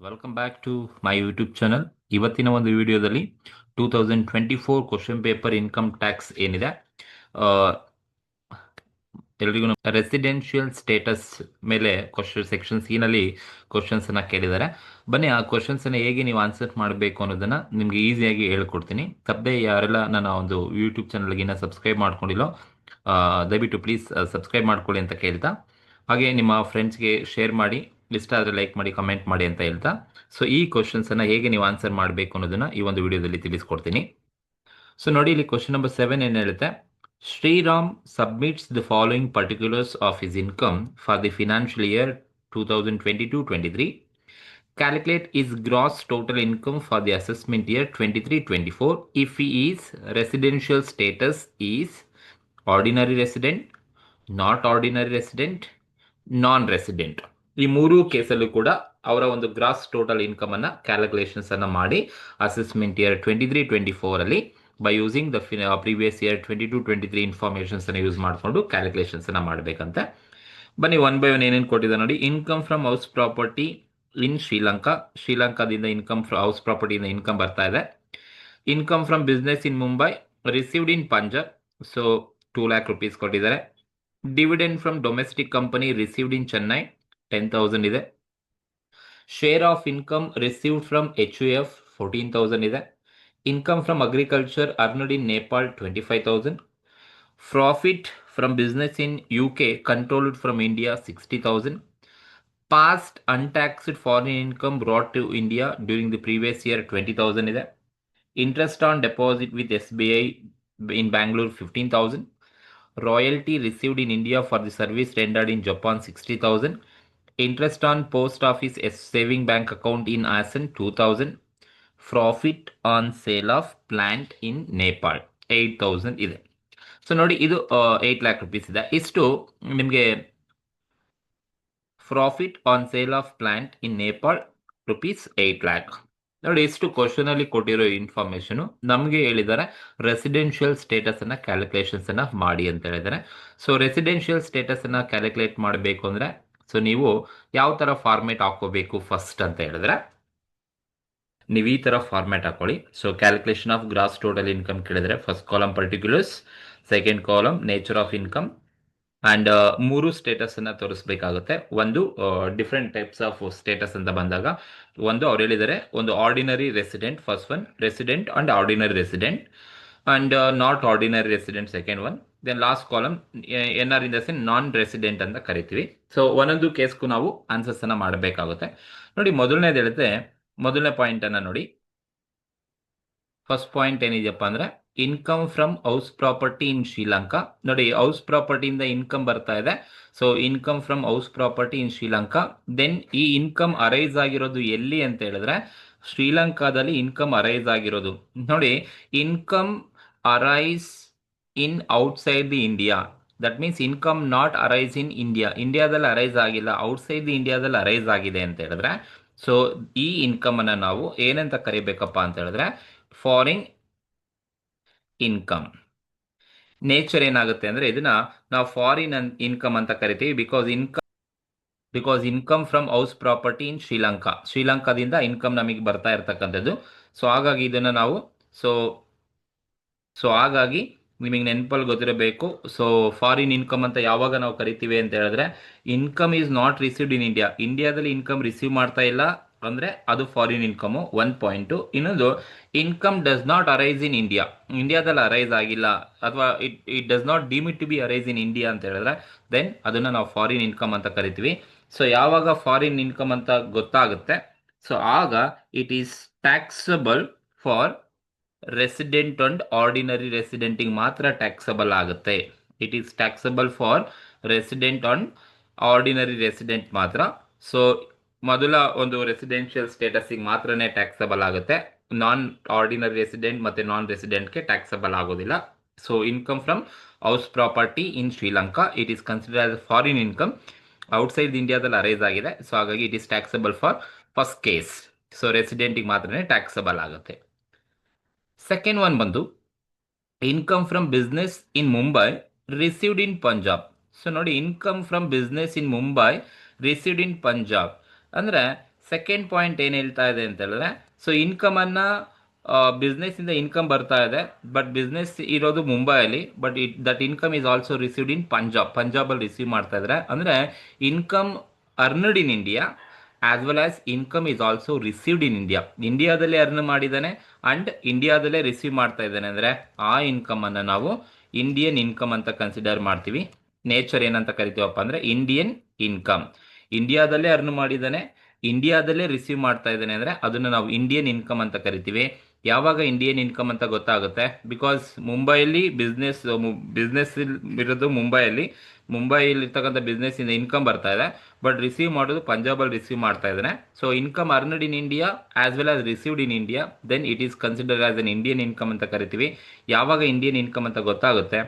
Welcome back to my YouTube channel. ಇವತ್ತಿನ ಒಂದು ವಿಡಿಯೋದಲ್ಲಿ 2024 ಕ್ವಶನ್ ಪೇಪರ್ ಇನ್ಕಮ್ ಟ್ಯಾಕ್ಸ್ ಏನಿದೆ, ಎಲ್ರಿಗೂ ರೆಸಿಡೆನ್ಷಿಯಲ್ ಸ್ಟೇಟಸ್ ಮೇಲೆ ಸೆಕ್ಷನ್ ಸಿ ನಲ್ಲಿ ಕ್ವಶನ್ಸ್ ಅನ್ನ ಕೇಳಿದ್ದಾರೆ. ಬನ್ನಿ ಆ ಕ್ವಶನ್ಸ್ ಅನ್ನ ಹೇಗೆ ನೀವು ಆನ್ಸರ್ ಮಾಡಬೇಕು ಅನ್ನೋದನ್ನ ನಿಮ್ಗೆ ಈಸಿಯಾಗಿ ಹೇಳ್ಕೊಡ್ತೀನಿ. ತಪ್ಪದೆ ಯಾರೆಲ್ಲ ನನ್ನ ಒಂದು ಯೂಟ್ಯೂಬ್ ಚಾನಲ್ಗಿನ್ನ ಸಬ್ಸ್ಕ್ರೈಬ್ ಮಾಡ್ಕೊಂಡಿಲ್ಲೋ ದಯವಿಟ್ಟು ಪ್ಲೀಸ್ ಸಬ್ಸ್ಕ್ರೈಬ್ ಮಾಡ್ಕೊಳ್ಳಿ ಅಂತ ಕೇಳ್ತಾ, ಹಾಗೆ ನಿಮ್ಮ ಫ್ರೆಂಡ್ಸ್ಗೆ ಶೇರ್ ಮಾಡಿ, ಇಷ್ಟ ಆದರೆ ಲೈಕ್ ಮಾಡಿ, ಕಮೆಂಟ್ ಮಾಡಿ ಅಂತ ಹೇಳ್ತಾ, ಸೊ ಈ ಕ್ವಶನ್ಸ್ ಅನ್ನ ಹೇಗೆ ನೀವು ಆನ್ಸರ್ ಮಾಡಬೇಕು ಅನ್ನೋದನ್ನ ಈ ಒಂದು ವಿಡಿಯೋದಲ್ಲಿ ತಿಳಿಸ್ಕೊಡ್ತೀನಿ. ಸೊ ನೋಡಿ, ಇಲ್ಲಿ ಕ್ವಶನ್ ನಂಬರ್ 7 ಏನು ಹೇಳುತ್ತೆ, Shriram submits the following particulars of his income for the financial year 2022-23. Calculate his gross total income for the assessment year 23-24 if he is residential status is ordinary resident, not ordinary resident, non resident. ಈ ಮೂರು ಕೇಸಲ್ಲೂ ಕೂಡ ಅವರ ಒಂದು gross total income ಅನ್ನ calculations ಅನ್ನ ಮಾಡಿ assessment year 23-24 ಅಲ್ಲಿ by using the previous year 22-23 informations ಅನ್ನ ಯೂಸ್ ಮಾಡಿಕೊಂಡು ಕ್ಯಾಲ್ಕುಲೇಷನ್ಸ್ ಅನ್ನ ಮಾಡಬೇಕಂತೆ. ಬನ್ನಿ ಒನ್ ಬೈ ಒನ್ ಏನೇನು ಕೊಟ್ಟಿದೆ ನೋಡಿ. Income from house property in Sri Lanka, ಶ್ರೀಲಂಕಾದಿಂದ ಇನ್ಕಮ್ ಹೌಸ್ ಪ್ರಾಪರ್ಟಿಯಿಂದ ಇನ್ಕಮ್ ಬರ್ತಾ ಇದೆ. Income from business in Mumbai received in Punjab, so 2 lakh rupees ಕೊಟ್ಟಿದ್ದಾರೆ. Dividend from domestic company received in Chennai 10,000 ಇದೆ. Share of income received from HUF 14,000 ಇದೆ. Income from agriculture earned in Nepal 25,000. Profit from business in UK controlled from India 60,000. Past untaxed foreign income brought to India during the previous year 20,000 ಇದೆ. Interest on deposit with SBI in Bangalore 15,000. Royalty received in India for the service rendered in Japan 60,000. Interest on post office saving bank account in Assam 2,000. Profit on sale of plant in Nepal 8,000 ಇದೆ. So ನೋಡಿ, ಇದು 8 lakh rupees ಇದೆ. ಇಷ್ಟು ನಿಮಗೆ profit on sale of plant in Nepal rupees 8 lakh. ನೋಡಿ, ಎಷ್ಟು question ಅಲ್ಲಿ ಕೊಟ್ಟಿರೋ ಇನ್ಫಾರ್ಮೇಶನ್ ನಮಗೆ ಹೇಳಿದ್ದಾರೆ ರೆಸಿಡೆನ್ಷಿಯಲ್ ಸ್ಟೇಟಸ್ ಅನ್ನ ಕ್ಯಾಲ್ಕುಲೇಷನ್ಸ್ ಅನ್ನ ಮಾಡಿ ಅಂತ ಹೇಳಿದ್ದಾರೆ. ಸೊ ರೆಸಿಡೆನ್ಷಿಯಲ್ ಸ್ಟೇಟಸ್ ಅನ್ನ ಕ್ಯಾಲ್ಕುಲೇಟ್ ಮಾಡಬೇಕು ಅಂದ್ರೆ ಸೊ ನೀವು ಯಾವ ತರ ಫಾರ್ಮೇಟ್ ಹಾಕೋಬೇಕು ಫಸ್ಟ್ ಅಂತ ಹೇಳಿದ್ರೆ, ನೀವು ಈ ತರ ಫಾರ್ಮ್ಯಾಟ್ ಹಾಕೊಳ್ಳಿ. So calculation of gross total income ಕೇಳಿದ್ರೆ first column particulars, second column nature of income and ಮೂರು ಸ್ಟೇಟಸ್ ಅನ್ನ ತೋರಿಸಬೇಕಾಗುತ್ತೆ. ಒಂದು ಡಿಫ್ರೆಂಟ್ ಟೈಪ್ಸ್ ಆಫ್ ಸ್ಟೇಟಸ್ ಅಂತ ಬಂದಾಗ, ಒಂದು ಅವ್ರು ಹೇಳಿದ್ದಾರೆ ಒಂದು ordinary resident first one, resident and ordinary resident and not ordinary resident second one, then last column NR in the sense non resident ಅಂತ ಕರಿತೀವಿ. ಸೊ ಒಂದೊಂದು ಕೇಸ್ಗೂ ನಾವು ಆನ್ಸರ್ಸ್ ಅನ್ನ ಮಾಡಬೇಕಾಗುತ್ತೆ. ನೋಡಿ, ಮೊದಲನೇದು ಹೇಳಿದ್ರೆ ಮೊದಲನೇ ಪಾಯಿಂಟ್ ಅನ್ನ ನೋಡಿ. ಫಸ್ಟ್ ಪಾಯಿಂಟ್ ಏನಿದೆಯಪ್ಪ ಅಂದ್ರೆ income from house property in Sri Lanka. ನೋಡಿ, ಹೌಸ್ ಪ್ರಾಪರ್ಟಿಯಿಂದ ಇನ್ಕಮ್ ಬರ್ತಾ ಇದೆ. So income from house property in Sri Lanka. Then ಈ ಇನ್ಕಮ್ ಅರೈಸ್ ಆಗಿರೋದು ಎಲ್ಲಿ ಅಂತ ಹೇಳಿದ್ರೆ ಶ್ರೀಲಂಕಾದಲ್ಲಿ ಇನ್ಕಮ್ ಅರೈಸ್ ಆಗಿರೋದು. ನೋಡಿ, income arise in outside the India, that means income not arise in India. ಇಂಡಿಯಾದಲ್ಲಿ ಅರೈಸ್ ಆಗಿಲ್ಲ, ಔಟ್ಸೈಡ್ ದಿ ಇಂಡಿಯಾದಲ್ಲಿ ಅರೈಸ್ ಆಗಿದೆ ಅಂತ ಹೇಳಿದ್ರೆ ಸೊ ಈ ಇನ್ಕಮ್ ಅನ್ನ ನಾವು ಏನಂತ ಕರಿಬೇಕಪ್ಪ ಅಂತ ಹೇಳಿದ್ರೆ ಫಾರಿನ್ ಇನ್ಕಮ್. ನೇಚರ್ ಏನಾಗುತ್ತೆ ಅಂದ್ರೆ ಇದನ್ನ ನಾವು ಫಾರಿನ್ ಇನ್ಕಮ್ ಅಂತ ಕರಿತೀವಿ. Because income from house property in Sri Lanka, ಶ್ರೀಲಂಕಾದಿಂದ ಇನ್ಕಮ್ ನಮಗೆ ಬರ್ತಾ ಇರ್ತಕ್ಕಂಥದ್ದು. ಸೊ ಹಾಗಾಗಿ ಇದನ್ನ ನಾವು ಸೊ ಹಾಗಾಗಿ ನಿಮಗೆ ನೆನಪಲ್ಲಿ ಗೊತ್ತಿರಬೇಕು. ಸೊ ಫಾರಿನ್ ಇನ್ಕಮ್ ಅಂತ ಯಾವಾಗ ನಾವು ಕರಿತೀವಿ ಅಂತ ಹೇಳಿದ್ರೆ income is not received in India, ಇಂಡಿಯಾದಲ್ಲಿ ಇನ್ಕಮ್ ರಿಸೀವ್ ಮಾಡ್ತಾ ಇಲ್ಲ ಅಂದ್ರೆ ಅದು ಫಾರಿನ್ ಇನ್ಕಮ್. One point. ಇನ್ನೊಂದು, income does not arise in India, ಇಂಡಿಯಾದಲ್ಲಿ ಅರೈಸ್ ಆಗಿಲ್ಲ ಅಥವಾ it does not deem it to be arise in India ಅಂತ ಹೇಳಿದ್ರೆ ದೆನ್ ಅದನ್ನ ನಾವು ಫಾರಿನ್ ಇನ್ಕಮ್ ಅಂತ ಕರಿತೀವಿ. ಸೊ ಯಾವಾಗ ಫಾರಿನ್ ಇನ್ಕಮ್ ಅಂತ ಗೊತ್ತಾಗುತ್ತೆ ಸೊ ಆಗ it is taxable for resident and ordinary ರೆಸಿಡೆಂಟಿಗೆ ಮಾತ್ರ ಟ್ಯಾಕ್ಸಬಲ್ ಆಗುತ್ತೆ. It is taxable for resident and ordinary resident ಮಾತ್ರ. ಸೊ ಮೊದಲ ಒಂದು ರೆಸಿಡೆನ್ಷಿಯಲ್ ಸ್ಟೇಟಸ್ಗೆ ಮಾತ್ರನೇ ಟ್ಯಾಕ್ಸಬಲ್ ಆಗುತ್ತೆ. ನಾನ್ ಆರ್ಡಿನರಿ ರೆಸಿಡೆಂಟ್ ಮತ್ತೆ ನಾನ್ ರೆಸಿಡೆಂಟ್ಗೆ ಟ್ಯಾಕ್ಸಬಲ್ ಆಗೋದಿಲ್ಲ. So income from house property in Sri Lanka it is consider as foreign income, outside ಇಂಡಿಯಾದಲ್ಲಿ ಅರೈಸ್ ಆಗಿದೆ. ಸೊ ಹಾಗಾಗಿ it is taxable for first case. So ರೆಸಿಡೆಂಟಿಗೆ ಮಾತ್ರನೇ ಟ್ಯಾಕ್ಸಬಲ್ ಆಗುತ್ತೆ. ಸೆಕೆಂಡ್ ಒನ್ ಬಂದು income from business in Mumbai received in Punjab. So ನೋಡಿ, income from business in Mumbai received in Punjab ಅಂದ್ರೆ second point ಏನು ಹೇಳ್ತಾ ಇದೆ ಅಂತ ಹೇಳಿದ್ರೆ, ಸೊ ಇನ್ಕಮನ್ನು ಬಿಸ್ನೆಸ್ ಇಂದ ಇನ್ಕಮ್ ಬರ್ತಾ ಇದೆ, ಬಟ್ ಬಿಸ್ನೆಸ್ ಇರೋದು ಮುಂಬೈಯಲ್ಲಿ, but that income is also received in ಪಂಜಾಬಲ್ಲಿ ರಿಸೀವ್ ಮಾಡ್ತಾ ಇದ್ದಾರೆ. ಅಂದರೆ income earned in India as well as income is also received in ಇಂಡಿಯಾದಲ್ಲೇ ಅರ್ನ್ ಮಾಡಿದ್ದಾನೆ ಅಂಡ್ ಇಂಡಿಯಾದಲ್ಲೇ ರಿಸೀವ್ ಮಾಡ್ತಾ ಇದ್ದಾನೆ. ಅಂದರೆ ಆ ಇನ್ಕಮನ್ನು ನಾವು ಇಂಡಿಯನ್ ಇನ್ಕಮ್ ಅಂತ ಕನ್ಸಿಡರ್ ಮಾಡ್ತೀವಿ. ನೇಚರ್ ಏನಂತ ಕರಿತೀವಪ್ಪ ಅಂದರೆ ಇಂಡಿಯನ್ ಇನ್ಕಮ್. ಇಂಡಿಯಾದಲ್ಲೇ ಅರ್ನ್ ಮಾಡಿದ್ದಾನೆ, ಇಂಡಿಯಾದಲ್ಲೇ ರಿಸೀವ್ ಮಾಡ್ತಾ ಇದ್ದಾನೆ ಅಂದರೆ ಅದನ್ನು ನಾವು ಇಂಡಿಯನ್ ಇನ್ಕಮ್ ಅಂತ ಕರಿತೀವಿ. ಯಾವಾಗ ಇಂಡಿಯನ್ ಇನ್ಕಮ್ ಅಂತ ಗೊತ್ತಾಗುತ್ತೆ? ಬಿಕಾಸ್ ಮುಂಬೈಯಲ್ಲಿ ಬಿಸ್ನೆಸ್ ಇರೋದು ಮುಂಬೈಲಿರ್ತಕ್ಕಂಥ ಬಿಸ್ನೆಸ್ ಇಂದ ಇನ್ಕಮ್ ಬರ್ತಾ ಇದೆ, ಬಟ್ ರಿಸೀವ್ ಮಾಡೋದು ಪಂಜಾಬಲ್ಲಿ ರಿಸೀವ್ ಮಾಡ್ತಾ ಇದ್ದಾನೆ. So income earned in India as well as received in India, then it is consider as an Indian income ಅಂತ ಕರಿತೀವಿ. ಯಾವಾಗ ಇಂಡಿಯನ್ ಇನ್ಕಮ್ ಅಂತ ಗೊತ್ತಾಗುತ್ತೆ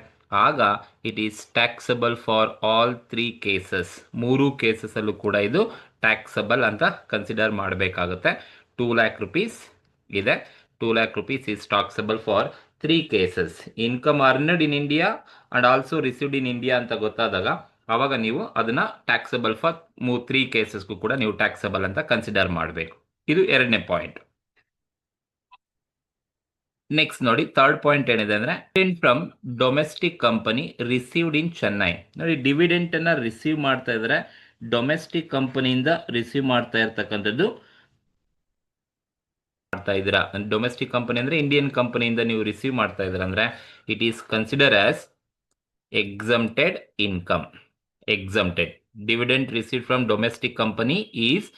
ಆಗ it is taxable for all 3 cases. 3 ಕೇಸಸಲ್ಲೂ ಕೂಡ ಇದು ಟ್ಯಾಕ್ಸಬಲ್ ಅಂತ ಕನ್ಸಿಡರ್ ಮಾಡಬೇಕಾಗುತ್ತೆ. 2 lakh rupees ಇದೆ. 2 lakh rupees is taxable for 3 cases. Income earned in India and also received in India ಅಂತ ಗೊತ್ತಾದಾಗ ಆವಾಗ ನೀವು ಅದನ್ನ ಟ್ಯಾಕ್ಸಬಲ್ ಫಾರ್ 3 ಕೇಸಸ್ಗೂ ಕೂಡ ನೀವು ಟ್ಯಾಕ್ಸಬಲ್ ಅಂತ ಕನ್ಸಿಡರ್ ಮಾಡಬೇಕು. ಇದು ಎರಡನೇ ಪಾಯಿಂಟ್. ನೆಕ್ಸ್ಟ್ ನೋಡಿ, ಥರ್ಡ್ ಪಾಯಿಂಟ್ ಏನಿದೆ ಅಂದ್ರೆ dividend from domestic company received in Chennai. ನೋಡಿ, ಡಿವಿಡೆಂಟ್ ಅನ್ನ ರಿಸೀವ್ ಮಾಡ್ತಾ ಇದ್ರೆ ಡೊಮೆಸ್ಟಿಕ್ ಕಂಪನಿಯಿಂದ ರಿಸೀವ್ ಮಾಡ್ತಾ ಇರ್ತಕ್ಕಂಥದ್ದು ಮಾಡ್ತಾ ಇದ್ದೀರಾ. ಡೊಮೆಸ್ಟಿಕ್ ಕಂಪನಿ ಅಂದ್ರೆ ಇಂಡಿಯನ್ ಕಂಪನಿಯಿಂದ ನೀವು ರಿಸೀವ್ ಮಾಡ್ತಾ ಇದ್ದೀರಾ ಅಂದ್ರೆ it is consider as exempted income. Exempted dividend receive from domestic company is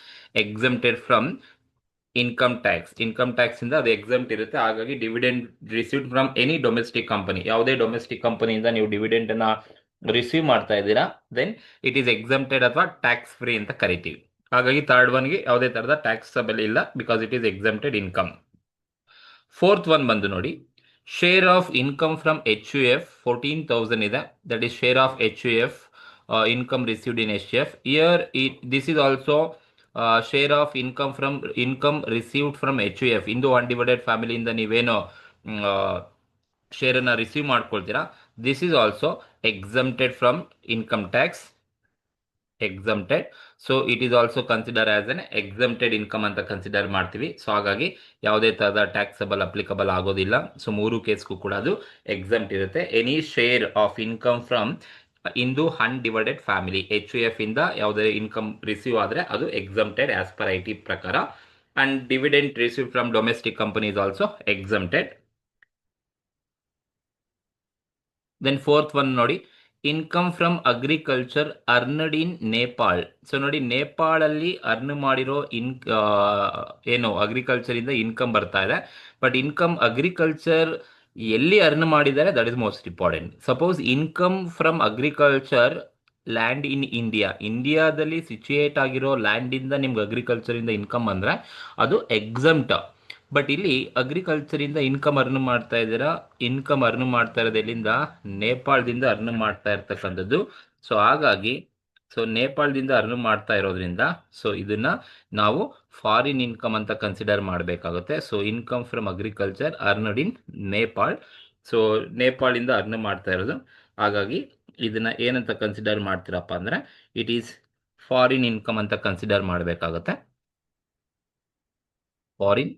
exempted from income tax ಇಂದ ಅದು ಎಕ್ಸಮ್ಟ್ ಇರುತ್ತೆ. ಹಾಗಾಗಿ dividend received from any domestic company, ಯಾವುದೇ ಡೊಮೆಸ್ಟಿಕ್ ಕಂಪನಿಯಿಂದ ನೀವು ಡಿವಿಡೆಂಟ್ ಅನ್ನ ರಿಸೀವ್ ಮಾಡ್ತಾ ಇದ್ದೀರಾ, ದೆನ್ ಇಟ್ ಈಸ್ ಎಕ್ಸಮ್ಟೆಡ್ ಅಥವಾ ಟ್ಯಾಕ್ಸ್ ಫ್ರೀ ಅಂತ ಕರಿತೀವಿ. ಹಾಗಾಗಿ ಥರ್ಡ್ ಒನ್ಗೆ ಯಾವುದೇ ತರಹದ ಟ್ಯಾಕ್ಸಬಲ್ ಇಲ್ಲ, because it is exempted income. Fourth one ಬಂದು ನೋಡಿ, share of income from HUF 14,000 ಇದೆ. That is share of HUF income received in HUF. Year this is also share of income received from HUF. Hindu undivided ಫ್ಯಾಮಿಲಿಯಿಂದ ನೀವೇನು ಶೇರನ್ನು receive ಮಾಡ್ಕೊಳ್ತೀರಾ, this is also exempted from income tax. Exempted. So it is also consider as an exempted income ಅಂತ consider ಮಾಡ್ತೀವಿ. ಸೊ ಹಾಗಾಗಿ ಯಾವುದೇ ತರಹದ ಟ್ಯಾಕ್ಸಬಲ್ ಅಪ್ಲಿಕಬಲ್ ಆಗೋದಿಲ್ಲ. ಸೊ 3 ಕೇಸ್ಗೂ ಕೂಡ ಅದು ಎಕ್ಸಮ್ಟ್ ಇರುತ್ತೆ. Any share of income from Hindu undivided family HUF ಇಂದ ಯಾವುದೇ ಇನ್ಕಮ್ ರಿಸೀವ್ ಆದರೆ ಅದು ಎಕ್ಸಮ್ಟೆಡ್ ಆಸ್ ಪರ್ IT ಪ್ರಕಾರ. And dividend receive from domestic company is also exempted. Then fourth one ನೋಡಿ, income from agriculture earned in Nepal. So ನೋಡಿ, ನೇಪಾಳಲ್ಲಿ earn ಮಾಡಿರೋ ಏನು ಅಗ್ರಿಕಲ್ಚರ್ ಇಂದ ಇನ್ಕಮ್ ಬರ್ತಾ ಇದೆ, ಬಟ್ ಇನ್ಕಮ್ ಅಗ್ರಿಕಲ್ಚರ್ ಎಲ್ಲಿ ಅರ್ನ್ ಮಾಡಿದ್ದಾರೆ that is most important. Suppose income from agriculture land in ಇಂಡಿಯಾದಲ್ಲಿ ಸಿಚುಯೇಟ್ ಆಗಿರೋ ಲ್ಯಾಂಡಿಂದ ನಿಮ್ಗೆ ಅಗ್ರಿಕಲ್ಚರಿಂದ ಇನ್ಕಮ್ ಅಂದರೆ ಅದು ಎಕ್ಸಮ್ಟ್. ಬಟ್ ಇಲ್ಲಿ ಅಗ್ರಿಕಲ್ಚರಿಂದ ಇನ್ಕಮ್ ಅರ್ನ್ ಮಾಡ್ತಾ ಇದ್ದೀರಾ, ಇನ್ಕಮ್ ಅರ್ನ್ ಮಾಡ್ತಾ ಇರೋದು ಎಲ್ಲಿಂದ? ನೇಪಾಳದಿಂದ ಅರ್ನ್ ಮಾಡ್ತಾ ಇರ್ತಕ್ಕಂಥದ್ದು. ಸೊ ಹಾಗಾಗಿ ನೇಪಾಳದಿಂದ ಅರ್ನ್ ಮಾಡ್ತಾ ಇರೋದ್ರಿಂದ ಸೊ ಇದನ್ನ ನಾವು ಫಾರಿನ್ ಇನ್ಕಮ್ ಅಂತ ಕನ್ಸಿಡರ್ ಮಾಡಬೇಕಾಗುತ್ತೆ. So income from agriculture earned in Nepal. So ನೇಪಾಳಿಂದ ಅರ್ನ್ ಮಾಡ್ತಾ ಇರೋದು, ಹಾಗಾಗಿ ಇದನ್ನ ಏನಂತ ಕನ್ಸಿಡರ್ ಮಾಡ್ತೀರಪ್ಪ ಅಂದ್ರೆ ಇಟ್ ಈಸ್ ಫಾರಿನ್ ಇನ್ಕಮ್ ಅಂತ ಕನ್ಸಿಡರ್ ಮಾಡಬೇಕಾಗುತ್ತೆ. ಫಾರಿನ್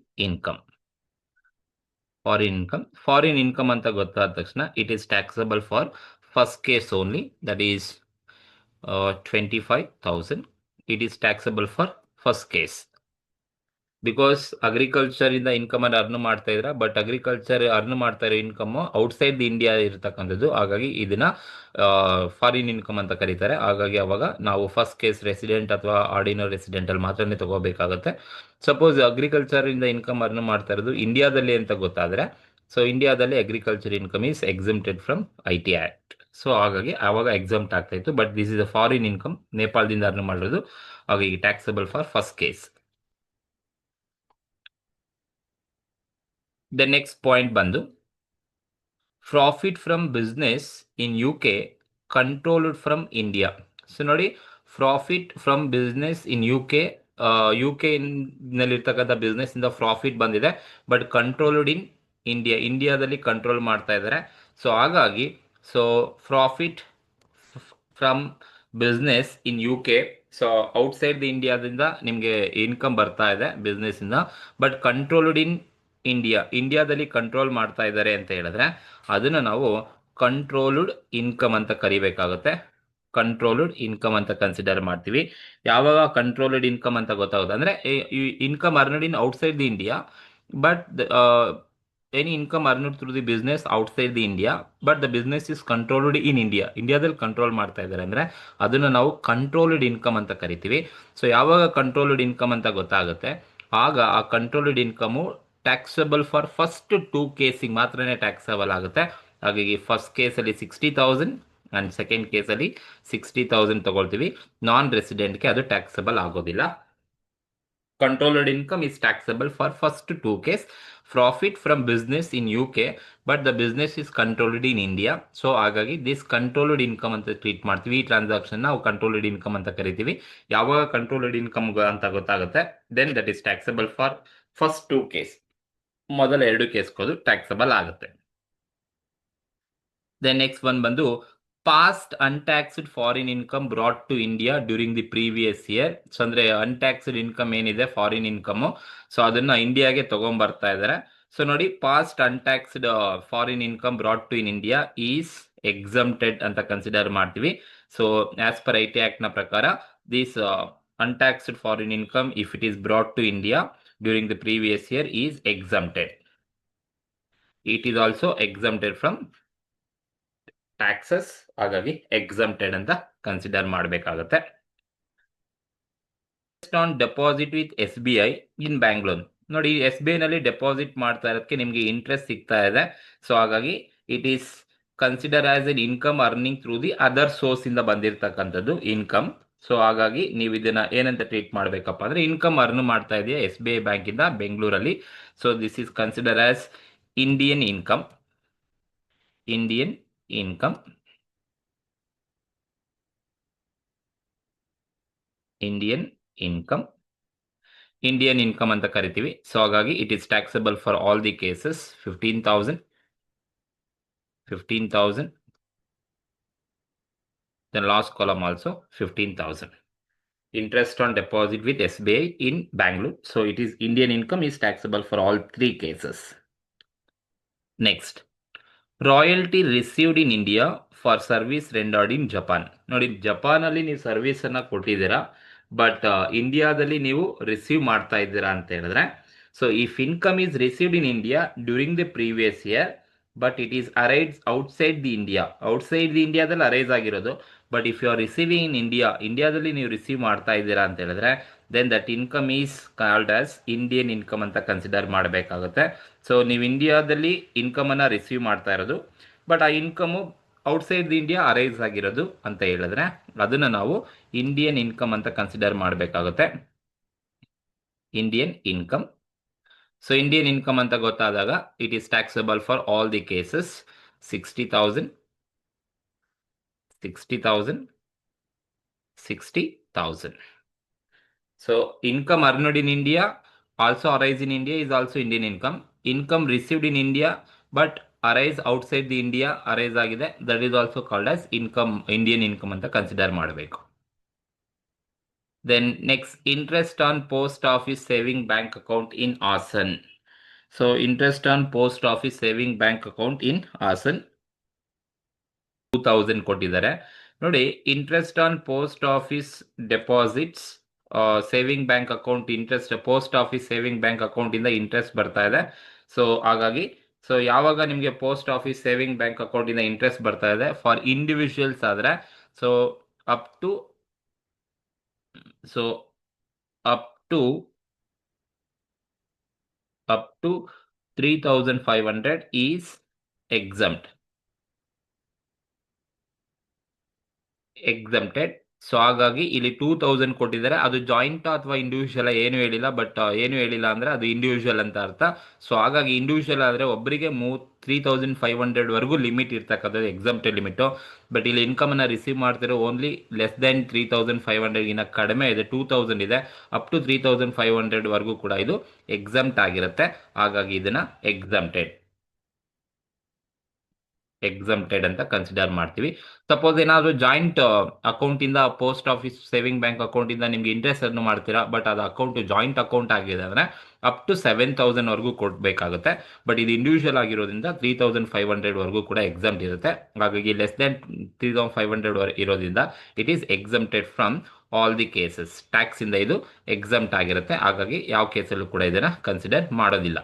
ಇನ್ಕಮ್ ಅಂತ ಗೊತ್ತಾದ ತಕ್ಷಣ it is taxable for first case only, that is 25,000. It is taxable for first case because agriculture ಇಂದ ಇನ್ಕಮ್ ಅನ್ನು ಅರ್ನ್ ಮಾಡ್ತಾ ಇದ್ರ, ಬಟ್ ಅಗ್ರಿಕಲ್ಚರ್ ಅರ್ನ್ ಮಾಡ್ತಾ ಇರೋ ಇನ್ಕಮ್ ಔಟ್ಸೈಡ್ ದಿ ಇಂಡಿಯಾ ಇರತಕ್ಕಂಥದ್ದು, ಹಾಗಾಗಿ ಇದನ್ನ ಫಾರಿನ್ ಇನ್ಕಮ್ ಅಂತ ಕರೀತಾರೆ. ಹಾಗಾಗಿ ಅವಾಗ ನಾವು ಫಸ್ಟ್ ಕೇಸ್ ರೆಸಿಡೆಂಟ್ ಅಥವಾ ಆರ್ಡಿನರಿ ರೆಸಿಡೆಂಟ್ ಅಲ್ಲಿ ಮಾತ್ರನೇ ತಗೋಬೇಕಾಗುತ್ತೆ. ಸಪೋಸ್ ಅಗ್ರಿಕಲ್ಚರ್ ಇಂದ ಇನ್ಕಮ್ ಅರ್ನ್ ಮಾಡ್ತಾ ಇರೋದು ಇಂಡಿಯಾದಲ್ಲಿ ಅಂತ ಗೊತ್ತಾದ್ರೆ, ಸೊ ಇಂಡಿಯಾದಲ್ಲಿ agriculture income is exempted from IT act. So ಹಾಗಾಗಿ ಆವಾಗ ಎಕ್ಸಮ್ಟ್ ಆಗ್ತಾ ಇತ್ತು, but this is a foreign income, ನೇಪಾಳದಿಂದ ಅರ್ನ್ ಮಾಡಿರೋದು, ಹಾಗಾಗಿ taxable for first case. The next point ಬಂದು profit from business in UK controlled from India. So ನೋಡಿ, profit from business in UK ನಲ್ಲಿರ್ತಕ್ಕಂಥ business ಇಂದ ಪ್ರಾಫಿಟ್ ಬಂದಿದೆ, but controlled ಇನ್ ಇಂಡಿಯಾದಲ್ಲಿ control ಮಾಡ್ತಾ ಇದ್ದಾರೆ. ಸೊ ಹಾಗಾಗಿ profit from business in UK so outside the ಇಂಡಿಯಾದಿಂದ ನಿಮಗೆ ಇನ್ಕಮ್ ಬರ್ತಾ ಇದೆ ಬಿಸ್ನೆಸ್ ಇಂದ, ಬಟ್ ಕಂಟ್ರೋಲ್ಡ್ ಇನ್ ಇಂಡಿಯಾದಲ್ಲಿ ಕಂಟ್ರೋಲ್ ಮಾಡ್ತಾ ಇದ್ದಾರೆ ಅಂತ ಹೇಳಿದ್ರೆ ಅದನ್ನ ನಾವು ಕಂಟ್ರೋಲ್ಡ್ ಇನ್ಕಮ್ ಅಂತ ಕರಿಬೇಕಾಗುತ್ತೆ. ಕಂಟ್ರೋಲ್ಡ್ ಇನ್ಕಮ್ ಅಂತ ಕನ್ಸಿಡರ್ ಮಾಡ್ತೀವಿ. ಯಾವಾಗ ಕಂಟ್ರೋಲ್ಡ್ ಇನ್ಕಮ್ ಅಂತ ಗೊತ್ತಾಗುತ್ತೆ ಅಂದ್ರೆ income earned in outside the India, but any income earned through the business outside the India, but the business is controlled ಇನ್ ಇಂಡಿಯಾದಲ್ಲಿ ಕಂಟ್ರೋಲ್ ಮಾಡ್ತಾ ಇದ್ದಾರೆ ಅಂದ್ರೆ ಅದನ್ನು ನಾವು ಕಂಟ್ರೋಲ್ಡ್ ಇನ್ಕಮ್ ಅಂತ ಕರಿತೀವಿ. ಸೊ ಯಾವಾಗ ಕಂಟ್ರೋಲ್ಡ್ ಇನ್ಕಮ್ ಅಂತ ಗೊತ್ತಾಗುತ್ತೆ ಆಗ ಆ controlled income taxable for first 2 ಕೇಸಿಗೆ ಮಾತ್ರನೇ ಟ್ಯಾಕ್ಸಬಲ್ ಆಗುತ್ತೆ. ಹಾಗಾಗಿ ಫಸ್ಟ್ ಕೇಸಲ್ಲಿ 60,000 ಆ್ಯಂಡ್ ಸೆಕೆಂಡ್ ಕೇಸಲ್ಲಿ 60,000 ತಗೊಳ್ತೀವಿ. ನಾನ್ ರೆಸಿಡೆಂಟ್ಗೆ ಅದು ಟ್ಯಾಕ್ಸಬಲ್ ಆಗೋದಿಲ್ಲ. Controlled income is taxable for first 2 case. Profit from business in UK, but the business is controlled in India. So ಹಾಗಾಗಿ ದಿಸ್ ಕಂಟ್ರೋಲ್ಡ್ ಇನ್ಕಮ್ ಅಂತ ಟ್ರೀಟ್ ಮಾಡ್ತೀವಿ. ಈ ಟ್ರಾನ್ಸಾಕ್ಷನ್ ನಾವು ಕಂಟ್ರೋಲ್ಡ್ ಇನ್ಕಮ್ ಅಂತ ಕರಿತೀವಿ. ಯಾವಾಗ ಕಂಟ್ರೋಲ್ಡ್ ಇನ್ಕಮ್ ಅಂತ ಗೊತ್ತಾಗುತ್ತೆ then that is taxable for first 2 case. ಮೊದಲ 2 ಕೇಸ್ಗೂ ಟ್ಯಾಕ್ಸಬಲ್ ಆಗುತ್ತೆ. ದೆನ್ ನೆಕ್ಸ್ಟ್ ಒನ್ ಬಂದು past untaxed foreign income brought to India during the previous year. So ಅಂದ್ರೆ ಅನ್ಟ್ಯಾಕ್ಸ್ಡ್ ಇನ್ಕಮ್ ಏನಿದೆ ಫಾರಿನ್ ಇನ್ಕಮ್, ಸೊ ಅದನ್ನ ಇಂಡಿಯಾಗೆ ತಗೊಂಡ್ಬರ್ತಾ ಇದ್ದಾರೆ. ಸೊ ನೋಡಿ, past untaxed foreign income brought to in India is exempted ಅಂತ consider ಮಾಡ್ತೀವಿ. So as per I T act ನ ಪ್ರಕಾರ this untaxed foreign income, if it is brought to India during the previous year, is exempted. It is also exempted from taxes, ಹಾಗಾಗಿ exempted ಅಂತ consider ಮಾಡಬೇಕಾಗುತ್ತೆ. On deposit with S B I in Bangalore. ನೋಡಿ, S B I ನಲ್ಲಿ deposit ಮಾಡ್ತಾ ಇರೋದಕ್ಕೆ ನಿಮಗೆ interest ಸಿಗ್ತಾ ಇದೆ. ಸೊ ಹಾಗಾಗಿ it is consider as an income earning through the other source ಇಂದ ಬಂದಿರತಕ್ಕಂಥದ್ದು ಇನ್ಕಮ್. ಸೊ ಹಾಗಾಗಿ ನೀವು ಇದನ್ನ ಏನಂತ ಟ್ರೀಟ್ ಮಾಡಬೇಕಪ್ಪ ಅಂದ್ರೆ ಇನ್ಕಮ್ ಅರ್ನ್ ಮಾಡ್ತಾ ಇದೆಯಾ ಎಸ್ ಬಿ ಐ ಬ್ಯಾಂಕ್ ಇಂದ ಬೆಂಗಳೂರಲ್ಲಿ. So this is consider as Indian income. Indian income Indian income ಅಂತ ಕರಿತೀವಿ. ಸೊ ಹಾಗಾಗಿ it is taxable for all the cases. 15,000 then last column also 15,000. Interest on deposit with SBI in Bangalore. So it is Indian income is taxable for all 3 cases. Next, royalty received in India for service rendered in Japan. ನೋಡಿ, ಜಪಾನಲ್ಲಿ ನೀವು service ಅನ್ನ ಕೊಟ್ಟಿದ್ದೀರಾ, but ಇಂಡಿಯಾದಲ್ಲಿ ನೀವು receive ಮಾಡ್ತಾ ಇದ್ದೀರಾ ಅಂತ ಹೇಳಿದ್ರೆ, so if income is received in India during the previous year but it is arise outside the ಇಂಡಿಯಾದಲ್ಲಿ ಅರೈಸ್ ಆಗಿರೋದು, but if you are receiving in ಇಂಡಿಯಾದಲ್ಲಿ ನೀವು ರಿಸೀವ್ ಮಾಡ್ತಾ ಇದ್ದೀರಾ ಅಂತ ಹೇಳಿದ್ರೆ then that income is called as Indian income ಅಂತ consider ಮಾಡಬೇಕಾಗುತ್ತೆ. ಸೊ ನೀವು ಇಂಡಿಯಾದಲ್ಲಿ ಇನ್ಕಮ್ ಅನ್ನ ರಿಸೀವ್ ಮಾಡ್ತಾ ಇರೋದು, ಬಟ್ ಆ income outside the India arise ಆಗಿರೋದು ಅಂತ ಹೇಳಿದ್ರೆ ಅದನ್ನ ನಾವು ಇಂಡಿಯನ್ ಇನ್ಕಮ್ ಅಂತ ಕನ್ಸಿಡರ್ ಮಾಡಬೇಕಾಗುತ್ತೆ. Indian income. So Indian income ಅಂತ ಗೊತ್ತಾದಾಗ it is taxable for all the cases. 60,000 60,000. So income earned in India also arise in India is also Indian income. Income received in India but arise outside the India arise agide, that is also called as income, Indian income anta consider ಮಾಡಬೇಕು. Then next, interest on post office saving bank account in Asan. So interest on post office saving bank account in Asan 2,000 ಕೊಟ್ಟಿದ್ದಾರೆ. ನೋಡಿ, interest on post office deposits saving bank account interest, post office saving bank account ಇಂದ interest ಬರ್ತಾ ಇದೆ. So ಹಾಗಾಗಿ so ಯಾವಾಗ ನಿಮಗೆ post office saving bank account ಇಂದ interest ಬರ್ತಾ ಇದೆ ಫಾರ್ ಇಂಡಿವಿಜುವಲ್ಸ್ ಆದ್ರೆ so up to 3,500 is exempted. ಸೊ ಹಾಗಾಗಿ ಇಲ್ಲಿ 2,000 ಕೊಟ್ಟಿದ್ದಾರೆ. ಅದು ಜಾಯಿಂಟ್ ಅಥವಾ ಇಂಡಿವಿಜುವಲ್ ಏನು ಹೇಳಿಲ್ಲ, ಬಟ್ ಏನು ಹೇಳಿಲ್ಲ ಅಂದ್ರೆ ಅದು ಇಂಡಿವಿಜುವಲ್ ಅಂತ ಅರ್ಥ. ಸೊ ಹಾಗಾಗಿ ಇಂಡಿವಿಜುವಲ್ ಆದ್ರೆ ಒಬ್ಬರಿಗೆ 3,500 ವರೆಗೂ ಲಿಮಿಟ್ ಇರ್ತಕ್ಕಂಥದ್ದು ಎಕ್ಸಮ್ಟೆಡ್ ಲಿಮಿಟ್. ಬಟ್ ಇಲ್ಲಿ ಇನ್ಕಮ್ ಅನ್ನ ರಿಸೀವ್ ಮಾಡ್ತಿರೋ ಓನ್ಲಿ ಲೆಸ್ ದೆನ್ 3,500 ಗಿನ ಕಡಿಮೆ ಇದೆ, 2,000 ಇದೆ. ಅಪ್ ಟು 3,500 ವರೆಗೂ ಕೂಡ ಇದು ಎಕ್ಸಮ್ಟ್ ಆಗಿರುತ್ತೆ. ಹಾಗಾಗಿ ಇದನ್ನ ಎಕ್ಸಮ್ಟೆಡ್ ಅಂತ ಕನ್ಸಿಡರ್ ಮಾಡ್ತೀವಿ. ಸಪೋಸ್ ಏನಾದರೂ ಜಾಯಿಂಟ್ ಅಕೌಂಟಿಂದ ಪೋಸ್ಟ್ ಆಫೀಸ್ ಸೇವಿಂಗ್ ಬ್ಯಾಂಕ್ ಅಕೌಂಟಿಂದ ನಿಮ್ಗೆ ಇಂಟ್ರೆಸ್ಟ್ ಅನ್ನು ಮಾಡ್ತೀರಾ, ಬಟ್ ಅದು ಅಕೌಂಟ್ ಜಾಯಿಂಟ್ ಅಕೌಂಟ್ ಆಗಿದೆ ಅಂದರೆ ಅಪ್ ಟು 7,000ವರೆಗೂ ಕೊಡಬೇಕಾಗುತ್ತೆ. ಬಟ್ ಇದು ಇಂಡಿವಿಜುವಲ್ ಆಗಿರೋದ್ರಿಂದ 3,500ವರೆಗೂ ಕೂಡ ಎಕ್ಸಮ್ಟ್ ಇರುತ್ತೆ. ಹಾಗಾಗಿ ಲೆಸ್ ದೆನ್ 3,500 ಇರೋದ್ರಿಂದ it is exempted from all the cases. ಟ್ಯಾಕ್ಸಿಂದ ಇದು ಎಕ್ಸಮ್ಟ್ ಆಗಿರುತ್ತೆ. ಹಾಗಾಗಿ ಯಾವ ಕೇಸಲ್ಲೂ ಕೂಡ ಇದನ್ನು ಕನ್ಸಿಡರ್ ಮಾಡೋದಿಲ್ಲ.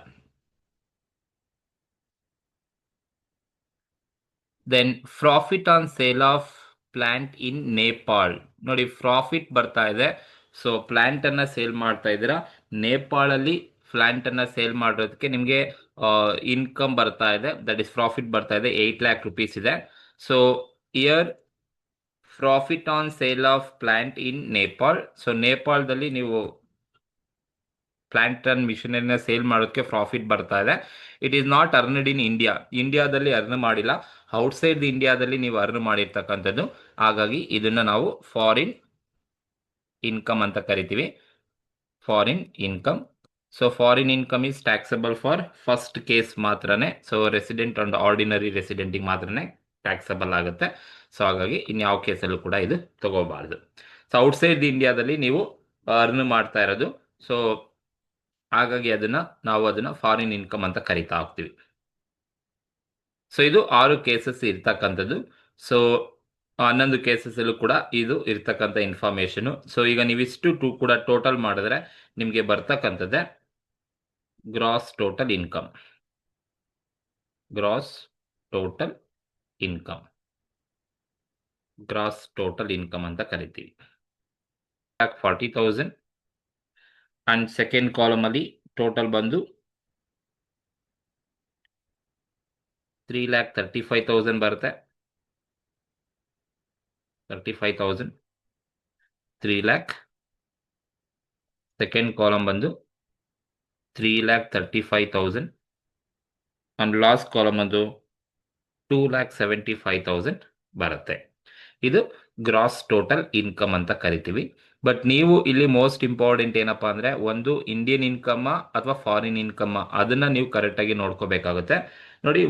Then profit on sale of plant in Nepal. ನೋಡಿ, ಪ್ರಾಫಿಟ್ ಬರ್ತಾ ಇದೆ. ಸೊ ಪ್ಲಾಂಟ್ ಅನ್ನ ಸೇಲ್ ಮಾಡ್ತಾ ಇದ್ದೀರಾ, ನೇಪಾಳಲ್ಲಿ ಪ್ಲಾಂಟ್ ಅನ್ನ ಸೇಲ್ ಮಾಡೋದಕ್ಕೆ ನಿಮಗೆ ಇನ್ಕಮ್ ಬರ್ತಾ ಇದೆ, ದಟ್ ಇಸ್ ಪ್ರಾಫಿಟ್ ಬರ್ತಾ ಇದೆ. 8 lakh rupees ಇದೆ. So here profit on sale of plant in Nepal. So ನೇಪಾಳದಲ್ಲಿ ನೀವು ಪ್ಲಾಂಟ್ ಅಂಡ್ ಮಿಷನರಿನ ಸೇಲ್ ಮಾಡೋದಕ್ಕೆ ಪ್ರಾಫಿಟ್ ಬರ್ತಾ ಇದೆ. It is not earned in India. ಇಂಡಿಯಾದಲ್ಲಿ ಅರ್ನ್ ಮಾಡಿಲ್ಲ, ಔಟ್ಸೈಡ್ ಇಂಡಿಯಾದಲ್ಲಿ ನೀವು ಅರ್ನ್ ಮಾಡಿರ್ತಕ್ಕಂಥದ್ದು. ಹಾಗಾಗಿ ಇದನ್ನು ನಾವು ಫಾರಿನ್ ಇನ್ಕಮ್ ಅಂತ ಕರಿತೀವಿ. Foreign income. So foreign income is taxable for first case ಮಾತ್ರನೇ. ಸೊ ರೆಸಿಡೆಂಟ್ ಅಂಡ್ ಆರ್ಡಿನರಿ ರೆಸಿಡೆಂಟಿಗೆ ಮಾತ್ರನೇ ಟ್ಯಾಕ್ಸಬಲ್ ಆಗುತ್ತೆ. ಸೊ ಹಾಗಾಗಿ ಇನ್ಯಾವ ಕೇಸಲ್ಲೂ ಕೂಡ ಇದು ತಗೋಬಾರ್ದು. ಸೊ ಔಟ್ಸೈಡ್ ಇಂಡಿಯಾದಲ್ಲಿ ನೀವು ಅರ್ನ್ ಮಾಡ್ತಾ ಇರೋದು. ಸೊ ಹಾಗಾಗಿ ನಾವು ಅದನ್ನ ಫಾರಿನ್ ಇನ್ಕಮ್ ಅಂತ ಕರಿತಾ ಹೋಗ್ತೀವಿ. ಸೊ ಇದು 6 ಕೇಸಸ್ ಇರ್ತಕ್ಕಂಥದ್ದು. ಸೊ 11 ಕೇಸಸ್ಸಲ್ಲೂ ಕೂಡ ಇದು ಇರ್ತಕ್ಕಂಥ ಇನ್ಫಾರ್ಮೇಶನ್. ಸೊ ಈಗ ನೀವಿಷ್ಟು ಕೂಡ ಟೋಟಲ್ ಮಾಡಿದ್ರೆ ನಿಮಗೆ ಬರ್ತಕ್ಕಂಥದ್ದೇ gross total income. Gross total income. Gross total income ಅಂತ ಕರಿತೀವಿ. 40,000 ಅಂಡ್ ಸೆಕೆಂಡ್ ಕಾಲಮ್ ಅಲ್ಲಿ ಟೋಟಲ್ ಬಂದು 3,35,000 ಬರುತ್ತೆ. 35,000 3 lakh. ಸೆಕೆಂಡ್ ಕಾಲಮ್ ಬಂದು 3,35,000 ಅಂಡ್ ಲಾಸ್ಟ್ ಕಾಲಮ್ ಬಂದು 2,75,000 ಬರುತ್ತೆ. ಇದು ಗ್ರಾಸ್ ಟೋಟಲ್ ಇನ್ಕಮ್ ಅಂತ ಕರಿತೀವಿ. ಬಟ್ ನೀವು ಇಲ್ಲಿ ಮೋಸ್ಟ್ ಇಂಪಾರ್ಟೆಂಟ್ ಏನಪ್ಪಾ ಅಂದ್ರೆ, ಒಂದು ಇಂಡಿಯನ್ ಇನ್ಕಮ್ ಅಥವಾ ಫಾರಿನ್ ಇನ್ಕಮ್, ಅದನ್ನ ನೀವು ಕರೆಕ್ಟ್ ಆಗಿ ನೋಡ್ಕೋಬೇಕಾಗುತ್ತೆ. ನೋಡಿ,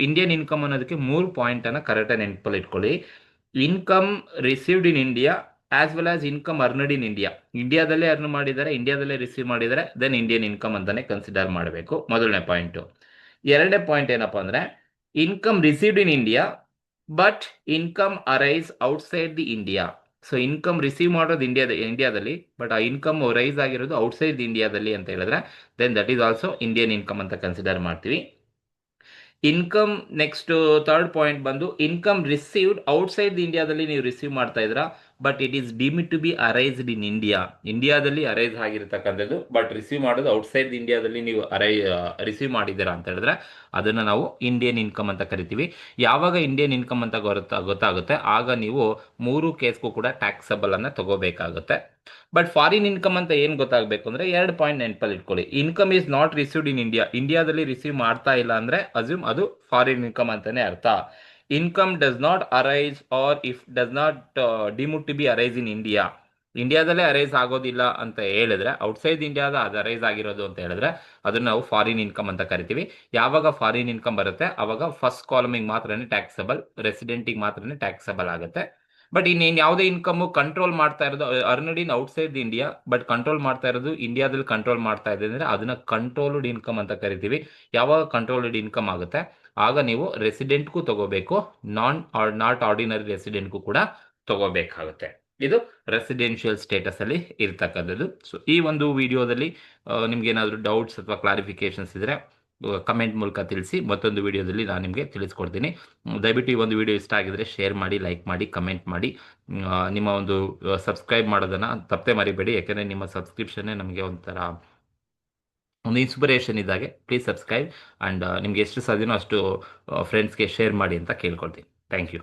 ಇಂಡಿಯನ್ ಇನ್ಕಮ್ ಅನ್ನೋದಕ್ಕೆ 3 ಪಾಯಿಂಟ್ ಅನ್ನ ಕರೆಕ್ಟ್ ಆಗಿ ನೆನಪಲ್ಲಿ ಇಟ್ಕೊಳ್ಳಿ. Income received in India as well as income earned in India. ಇಂಡಿಯಾದಲ್ಲೇ ಅರ್ನ್ ಮಾಡಿದ್ದಾರೆ, ಇಂಡಿಯಾದಲ್ಲೇ ರಿಸೀವ್ ಮಾಡಿದರೆ ದೆನ್ ಇಂಡಿಯನ್ ಇನ್ಕಮ್ ಅಂತಾನೆ ಕನ್ಸಿಡರ್ ಮಾಡಬೇಕು. ಮೊದಲನೇ ಪಾಯಿಂಟ್. ಎರಡನೇ ಪಾಯಿಂಟ್ ಏನಪ್ಪಾ ಅಂದ್ರೆ, income received in India but income arise outside the India. So income receive ಮಾಡೋದು ಇಂಡಿಯಾದಲ್ಲಿ, ಬಟ್ ಆ ಇನ್ಕಮ್ ರೈಸ್ ಆಗಿರೋದು ಔಟ್ಸೈಡ್ ಇಂಡಿಯಾದಲ್ಲಿ ಅಂತ ಹೇಳಿದ್ರೆ then that is also Indian income ಅಂತ ಕನ್ಸಿಡರ್ ಮಾಡ್ತೀವಿ. ಇನ್ಕಮ್ ನೆಕ್ಸ್ಟ್ ಥರ್ಡ್ ಪಾಯಿಂಟ್ ಬಂದು, ಇನ್ಕಮ್ ರಿಸೀವ್ಡ್ ಔಟ್ಸೈಡ್ ಇಂಡಿಯಾದಲ್ಲಿ ನೀವು ರಿಸೀವ್ ಮಾಡ್ತಾ ಇದ್ರಾ, but it is deemed to be arised in India. ಇಂಡಿಯಾದಲ್ಲಿ ಅರೈಸ್ ಆಗಿರ್ತಕ್ಕಂಥದ್ದು, ಬಟ್ ರಿಸೀವ್ ಮಾಡೋದು ಔಟ್ಸೈಡ್ ಇಂಡಿಯಾದಲ್ಲಿ ನೀವು ರಿಸೀವ್ ಮಾಡಿದ್ದೀರಾ ಅಂತ ಹೇಳಿದ್ರೆ ಅದನ್ನು ನಾವು ಇಂಡಿಯನ್ ಇನ್ಕಮ್ ಅಂತ ಕರಿತೀವಿ. ಯಾವಾಗ ಇಂಡಿಯನ್ ಇನ್ಕಮ್ ಅಂತ ಗೊತ್ತಾಗುತ್ತೆ ಆಗ ನೀವು 3 ಕೇಸ್ಗೂ ಕೂಡ ಟ್ಯಾಕ್ಸಬಲ್ ಅನ್ನ ತಗೋಬೇಕಾಗುತ್ತೆ. ಬಟ್ ಫಾರಿನ್ ಇನ್ಕಮ್ ಅಂತ ಏನು ಗೊತ್ತಾಗಬೇಕು ಅಂದ್ರೆ, 2 ಪಾಯಿಂಟ್ ನೆನಪಲ್ಲಿ ಇಟ್ಕೊಳ್ಳಿ. Income is not received in India. ಇಂಡಿಯಾದಲ್ಲಿ ರಿಸೀವ್ ಮಾಡ್ತಾ ಇಲ್ಲ ಅಂದ್ರೆ ಅಸ್ಯೂಮ್ ಅದು ಫಾರಿನ್ ಇನ್ಕಮ್ ಅಂತಾನೆ ಅರ್ಥ. Income does not arise or if does not deemed to be arise in India. ಇಂಡಿಯಾದಲ್ಲೇ ಅರೈಸ್ ಆಗೋದಿಲ್ಲ ಅಂತ ಹೇಳಿದ್ರೆ, ಔಟ್ಸೈಡ್ ಇಂಡಿಯಾದ ಅದು ಅರೈಸ್ ಆಗಿರೋದು ಅಂತ ಹೇಳಿದ್ರೆ ಅದನ್ನ ನಾವು ಫಾರಿನ್ ಇನ್ಕಮ್ ಅಂತ ಕರಿತೀವಿ. ಯಾವಾಗ ಫಾರಿನ್ ಇನ್ಕಮ್ ಬರುತ್ತೆ ಅವಾಗ ಫಸ್ಟ್ ಕಾಲಮಿಗೆ ಮಾತ್ರನೇ ಟ್ಯಾಕ್ಸಬಲ್, ರೆಸಿಡೆಂಟಿಗೆ ಮಾತ್ರನೇ ಟ್ಯಾಕ್ಸಬಲ್ ಆಗುತ್ತೆ. ಬಟ್ ಇನ್ನೇನು ಯಾವುದೇ ಇನ್ಕಮ್ ಕಂಟ್ರೋಲ್ ಮಾಡ್ತಾ ಇರೋದು earned in outside India, but control ಮಾಡ್ತಾ ಇರೋದು ಇಂಡಿಯಾದಲ್ಲಿ ಕಂಟ್ರೋಲ್ ಮಾಡ್ತಾ ಇದೆ ಅಂದ್ರೆ ಅದನ್ನ ಕಂಟ್ರೋಲ್ಡ್ ಇನ್ಕಮ್ ಅಂತ ಕರಿತೀವಿ. ಯಾವಾಗ ಕಂಟ್ರೋಲ್ಡ್ ಇನ್ಕಮ್ ಆಗುತ್ತೆ ಆಗ ನೀವು ರೆಸಿಡೆಂಟ್ಗೂ ತಗೋಬೇಕು, ನಾಟ್ ಆರ್ಡಿನರಿ ರೆಸಿಡೆಂಟ್ಗೂ ಕೂಡ ತಗೋಬೇಕಾಗುತ್ತೆ. ಇದು ರೆಸಿಡೆನ್ಷಿಯಲ್ ಸ್ಟೇಟಸ್ ಅಲ್ಲಿ ಇರ್ತಕ್ಕಂಥದ್ದು. ಸೊ ಈ ಒಂದು ವಿಡಿಯೋದಲ್ಲಿ ನಿಮ್ಗೆ ಏನಾದರೂ ಡೌಟ್ಸ್ ಅಥವಾ ಕ್ಲಾರಿಫಿಕೇಶನ್ಸ್ ಇದ್ರೆ ಕಮೆಂಟ್ ಮೂಲಕ ತಿಳಿಸಿ. ಮತ್ತೊಂದು ವಿಡಿಯೋದಲ್ಲಿ ನಾನು ನಿಮಗೆ ತಿಳಿಸ್ಕೊಡ್ತೀನಿ. ದಯವಿಟ್ಟು ಈ ಒಂದು ವಿಡಿಯೋ ಇಷ್ಟ ಆಗಿದ್ರೆ ಶೇರ್ ಮಾಡಿ, ಲೈಕ್ ಮಾಡಿ, ಕಮೆಂಟ್ ಮಾಡಿ. ನಿಮ್ಮ ಒಂದು ಸಬ್ಸ್ಕ್ರೈಬ್ ಮಾಡೋದನ್ನು ತಪ್ಪದೆ ಮರಿಬೇಡಿ, ಯಾಕೆಂದರೆ ನಿಮ್ಮ ಸಬ್ಸ್ಕ್ರಿಪ್ಷನ್ನೇ ನಮಗೆ ಒಂದು ಇನ್ಸ್ಪಿರೇಷನ್ ಇದ್ದಾಗೆ. ಪ್ಲೀಸ್ ಸಬ್ಸ್ಕ್ರೈಬ್ ಆ್ಯಂಡ್ ನಿಮಗೆ ಎಷ್ಟು ಸಾಧ್ಯನೋ ಅಷ್ಟು ಫ್ರೆಂಡ್ಸ್ಗೆ ಶೇರ್ ಮಾಡಿ ಅಂತ ಕೇಳ್ಕೊಳ್ತೀನಿ. Thank you.